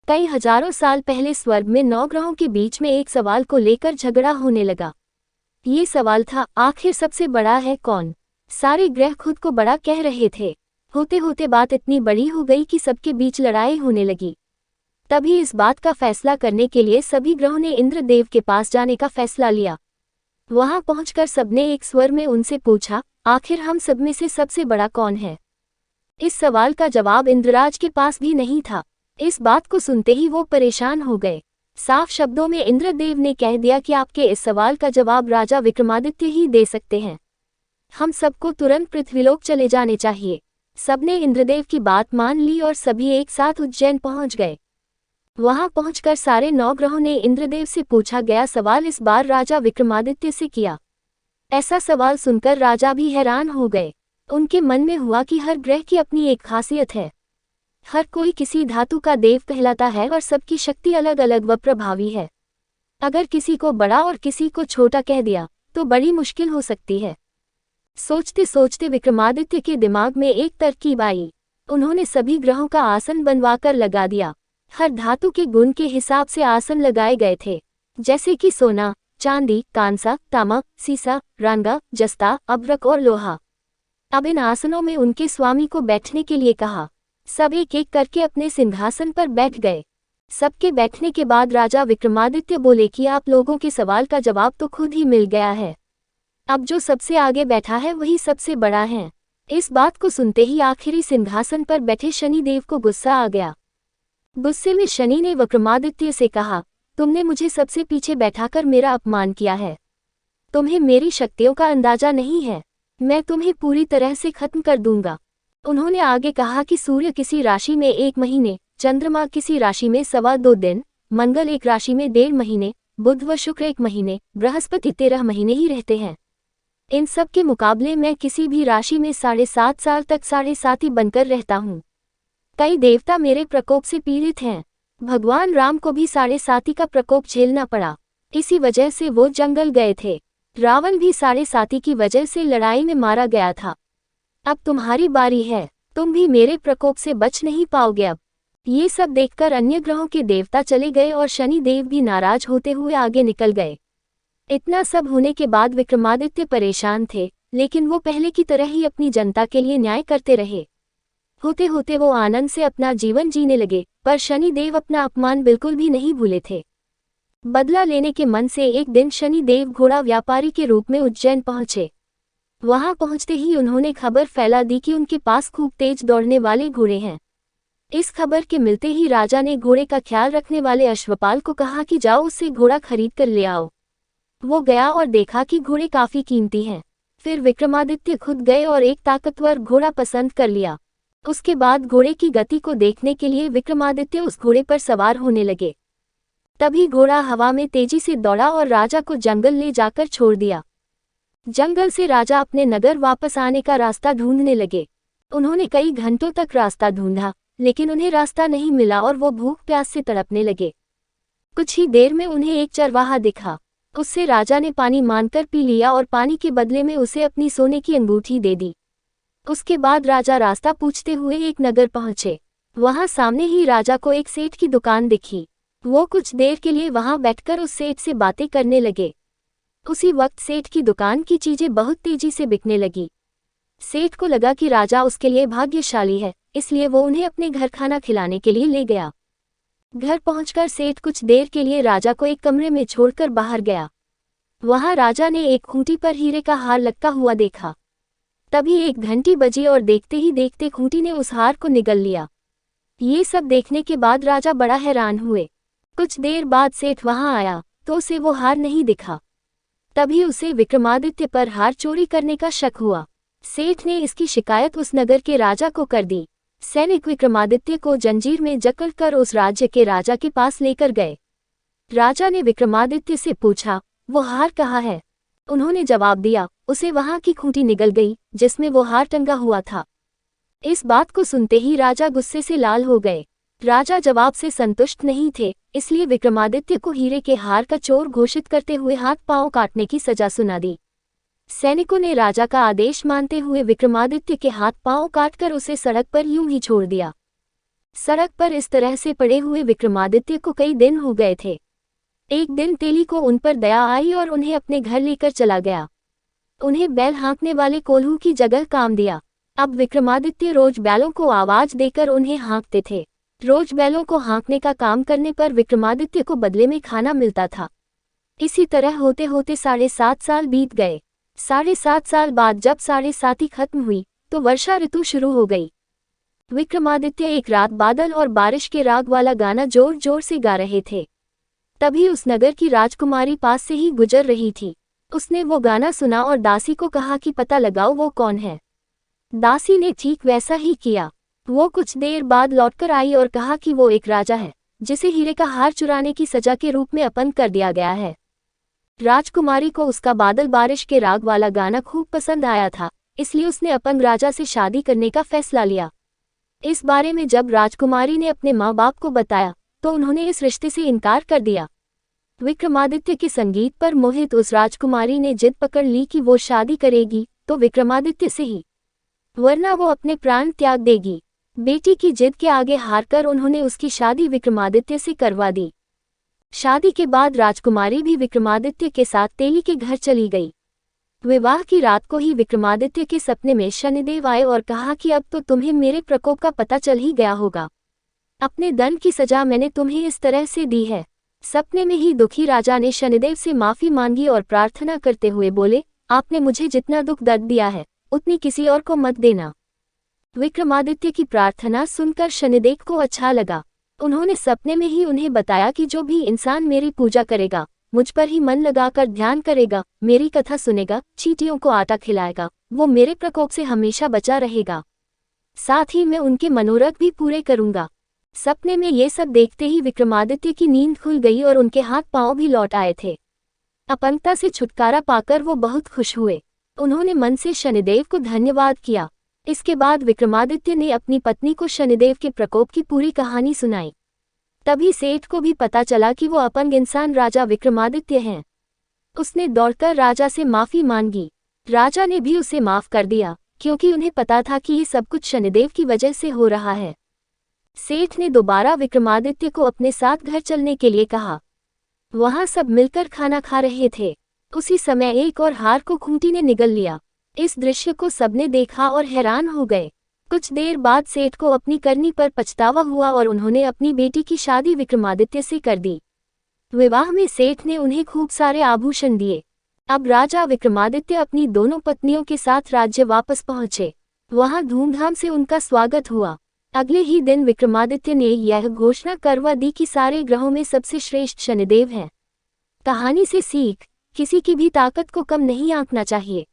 कई हजारों साल पहले स्वर्ग में 9 ग्रहों के बीच में एक सवाल को लेकर झगड़ा होने लगा। ये सवाल था, आखिर सबसे बड़ा है कौन। सारे ग्रह खुद को बड़ा कह रहे थे। होते होते बात इतनी बड़ी हो गई कि सबके बीच लड़ाई होने लगी। तभी इस बात का फैसला करने के लिए सभी ग्रहों ने इंद्रदेव के पास जाने का फैसला लिया। वहां पहुंचकर सबने एक स्वर में उनसे पूछा, आखिर हम सब में से सबसे बड़ा कौन है। इस सवाल का जवाब इंद्रराज के पास भी नहीं था। इस बात को सुनते ही वो परेशान हो गए। साफ शब्दों में इंद्रदेव ने कह दिया कि आपके इस सवाल का जवाब राजा विक्रमादित्य ही दे सकते हैं। हम सबको तुरंत पृथ्वीलोक चले जाने चाहिए। सबने इंद्रदेव की बात मान ली और सभी एक साथ उज्जैन पहुंच गए। वहां पहुंचकर सारे 9 ग्रहों ने इंद्रदेव से पूछा गया सवाल इस बार राजा विक्रमादित्य से किया। ऐसा सवाल सुनकर राजा भी हैरान हो गए। उनके मन में हुआ कि हर ग्रह की अपनी एक खासियत है। हर कोई किसी धातु का देव कहलाता है और सबकी शक्ति अलग अलग व प्रभावी है। अगर किसी को बड़ा और किसी को छोटा कह दिया तो बड़ी मुश्किल हो सकती है। सोचते सोचते विक्रमादित्य के दिमाग में एक तरकीब आई। उन्होंने सभी ग्रहों का आसन बनवाकर लगा दिया। हर धातु के गुण के हिसाब से आसन लगाए गए थे, जैसे कि सोना, चांदी, कांसा, तांबा, सीसा, रांगा, जस्ता, अभ्रक और लोहा। अब इन आसनों में उनके स्वामी को बैठने के लिए कहा। सब एक एक करके अपने सिंहासन पर बैठ गए। सबके बैठने के बाद राजा विक्रमादित्य बोले कि आप लोगों के सवाल का जवाब तो खुद ही मिल गया है। अब जो सबसे आगे बैठा है वही सबसे बड़ा है। इस बात को सुनते ही आखिरी सिंहासन पर बैठे शनिदेव को गुस्सा आ गया। गुस्से में शनि ने विक्रमादित्य से कहा, तुमने मुझे सबसे पीछे बैठाकर मेरा अपमान किया है। तुम्हें मेरी शक्तियों का अंदाजा नहीं है। मैं तुम्हें पूरी तरह से खत्म कर दूंगा। उन्होंने आगे कहा कि सूर्य किसी राशि में 1 महीने, चंद्रमा किसी राशि में 2.25 दिन, मंगल एक राशि में 1.5 महीने, बुध व शुक्र 1 महीने, बृहस्पति 13 महीने ही रहते हैं। इन सब के मुकाबले मैं किसी भी राशि में 7.5 साल तक 7.5 बनकर रहता हूँ। कई देवता मेरे प्रकोप से पीड़ित हैं। भगवान राम को भी 7.5 का प्रकोप झेलना पड़ा। इसी वजह से वो जंगल गए थे। रावण भी 7.5 की वजह से लड़ाई में मारा गया था। अब तुम्हारी बारी है। तुम भी मेरे प्रकोप से बच नहीं पाओगे अब। ये सब देखकर अन्य ग्रहों के देवता चले गए और शनि देव भी नाराज होते हुए आगे निकल गए। इतना सब होने के बाद विक्रमादित्य परेशान थे, लेकिन वो पहले की तरह ही अपनी जनता के लिए न्याय करते रहे। होते होते वो आनंद से अपना जीवन जीने लगे, पर शनि देव अपना अपमान बिल्कुल भी नहीं भूले थे। बदला लेने के मन से एक दिन शनि देव घोड़ा व्यापारी के रूप में उज्जैन पहुंचे। वहां पहुंचते ही उन्होंने खबर फैला दी कि उनके पास खूब तेज दौड़ने वाले घोड़े हैं। इस खबर के मिलते ही राजा ने घोड़े का ख्याल रखने वाले अश्वपाल को कहा कि जाओ उससे घोड़ा खरीद कर ले आओ। वो गया और देखा कि घोड़े काफी कीमती हैं। फिर विक्रमादित्य खुद गए और एक ताकतवर घोड़ा पसंद कर लिया। उसके बाद घोड़े की गति को देखने के लिए विक्रमादित्य उस घोड़े पर सवार होने लगे। तभी घोड़ा हवा में तेजी से दौड़ा और राजा को जंगल ले जाकर छोड़ दिया। जंगल से राजा अपने नगर वापस आने का रास्ता ढूंढने लगे। उन्होंने कई घंटों तक रास्ता ढूंढा, लेकिन उन्हें रास्ता नहीं मिला और वो भूख प्यास से तड़पने लगे। कुछ ही देर में उन्हें एक चरवाहा दिखा। उससे राजा ने पानी मांगकर पी लिया और पानी के बदले में उसे अपनी सोने की अंगूठी दे दी। उसके बाद राजा रास्ता पूछते हुए एक नगर पहुंचे। वहां सामने ही राजा को एक सेठ की दुकान दिखी। वो कुछ देर के लिए वहां बैठकर उस सेठ से बातें करने लगे। उसी वक्त सेठ की दुकान की चीजें बहुत तेजी से बिकने लगी। सेठ को लगा कि राजा उसके लिए भाग्यशाली है, इसलिए वो उन्हें अपने घर खाना खिलाने के लिए ले गया। घर पहुंचकर सेठ कुछ देर के लिए राजा को एक कमरे में छोड़कर बाहर गया। वहां राजा ने एक खूंटी पर हीरे का हार लटका हुआ देखा। तभी एक घंटी बजी और देखते ही देखते खूंटी ने उस हार को निगल लिया। ये सब देखने के बाद राजा बड़ा हैरान हुए। कुछ देर बाद सेठ वहां आया तो उसे वो हार नहीं दिखा। तभी उसे विक्रमादित्य पर हार चोरी करने का शक हुआ। सेठ ने इसकी शिकायत उस नगर के राजा को कर दी। सैनिक विक्रमादित्य को जंजीर में जकड़कर उस राज्य के राजा के पास लेकर गए। राजा ने विक्रमादित्य से पूछा, वो हार कहाँ है? उन्होंने जवाब दिया, उसे वहां की खूंटी निगल गई जिसमें वो हार टंगा हुआ था। इस बात को सुनते ही राजा गुस्से से लाल हो गए। राजा जवाब से संतुष्ट नहीं थे, इसलिए विक्रमादित्य को हीरे के हार का चोर घोषित करते हुए हाथ पांव काटने की सजा सुना दी। सैनिकों ने राजा का आदेश मानते हुए विक्रमादित्य के हाथ पांव काटकर उसे सड़क पर यूं ही छोड़ दिया। सड़क पर इस तरह से पड़े हुए विक्रमादित्य को कई दिन हो गए थे। एक दिन तेली को उन पर दया आई और उन्हें अपने घर लेकर चला गया। उन्हें बैल हाँकने वाले कोल्हू की जगह काम दिया। अब विक्रमादित्य रोज बैलों को आवाज देकर उन्हें हाँकते थे। रोज बैलों को हाँकने का काम करने पर विक्रमादित्य को बदले में खाना मिलता था। इसी तरह होते होते 7.5 साल बीत गए। 7.5 साल बाद जब 7.5 खत्म हुई तो वर्षा ऋतु शुरू हो गई। विक्रमादित्य एक रात बादल और बारिश के राग वाला गाना जोर जोर से गा रहे थे। तभी उस नगर की राजकुमारी पास से ही गुजर रही थी। उसने वो गाना सुना और दासी को कहा कि पता लगाओ वो कौन है। दासी ने ठीक वैसा ही किया। वो कुछ देर बाद लौटकर आई और कहा कि वो एक राजा है जिसे हीरे का हार चुराने की सजा के रूप में अपंग कर दिया गया है। राजकुमारी को उसका बादल बारिश के राग वाला गाना खूब पसंद आया था, इसलिए उसने अपंग राजा से शादी करने का फैसला लिया। इस बारे में जब राजकुमारी ने अपने माँ बाप को बताया तो उन्होंने इस रिश्ते से इनकार कर दिया। विक्रमादित्य के संगीत पर मोहित उस राजकुमारी ने जिद पकड़ ली कि वो शादी करेगी तो विक्रमादित्य से ही, वरना वो अपने प्राण त्याग देगी। बेटी की जिद के आगे हारकर उन्होंने उसकी शादी विक्रमादित्य से करवा दी। शादी के बाद राजकुमारी भी विक्रमादित्य के साथ तेली के घर चली गई। विवाह की रात को ही विक्रमादित्य के सपने में शनिदेव आए और कहा कि अब तो तुम्हें मेरे प्रकोप का पता चल ही गया होगा। अपने दंड की सजा मैंने तुम्हें इस तरह से दी है। सपने में ही दुखी राजा ने शनिदेव से माफी मांगी और प्रार्थना करते हुए बोले, आपने मुझे जितना दुख दर्द दिया है उतनी किसी और को मत देना। विक्रमादित्य की प्रार्थना सुनकर शनिदेव को अच्छा लगा। उन्होंने सपने में ही उन्हें बताया कि जो भी इंसान मेरी पूजा करेगा, मुझ पर ही मन लगाकर ध्यान करेगा, मेरी कथा सुनेगा, चींटियों को आटा खिलाएगा, वो मेरे प्रकोप से हमेशा बचा रहेगा। साथ ही मैं उनके मनोरथ भी पूरे करूंगा। सपने में ये सब देखते ही विक्रमादित्य की नींद खुल गई और उनके हाथ पांव भी लौट आए थे। अपंगता से छुटकारा पाकर वो बहुत खुश हुए। उन्होंने मन से शनिदेव को धन्यवाद किया। इसके बाद विक्रमादित्य ने अपनी पत्नी को शनिदेव के प्रकोप की पूरी कहानी सुनाई। तभी सेठ को भी पता चला कि वो अपंग इंसान राजा विक्रमादित्य हैं। उसने दौड़कर राजा से माफी मांगी। राजा ने भी उसे माफ कर दिया क्योंकि उन्हें पता था कि ये सब कुछ शनिदेव की वजह से हो रहा है। सेठ ने दोबारा विक्रमादित्य को अपने साथ घर चलने के लिए कहा। वहां सब मिलकर खाना खा रहे थे। उसी समय एक और हार को खूंटी ने निगल लिया। इस दृश्य को सबने देखा और हैरान हो गए। कुछ देर बाद सेठ को अपनी करनी पर पछतावा हुआ और उन्होंने अपनी बेटी की शादी विक्रमादित्य से कर दी। विवाह में सेठ ने उन्हें खूब सारे आभूषण दिए। अब राजा विक्रमादित्य अपनी दोनों पत्नियों के साथ राज्य वापस पहुंचे। वहां धूमधाम से उनका स्वागत हुआ। अगले ही दिन विक्रमादित्य ने यह घोषणा करवा दी कि सारे ग्रहों में सबसे श्रेष्ठ शनिदेव हैं। कहानी से सीख, किसी की भी ताकत को कम नहीं आंकना चाहिए।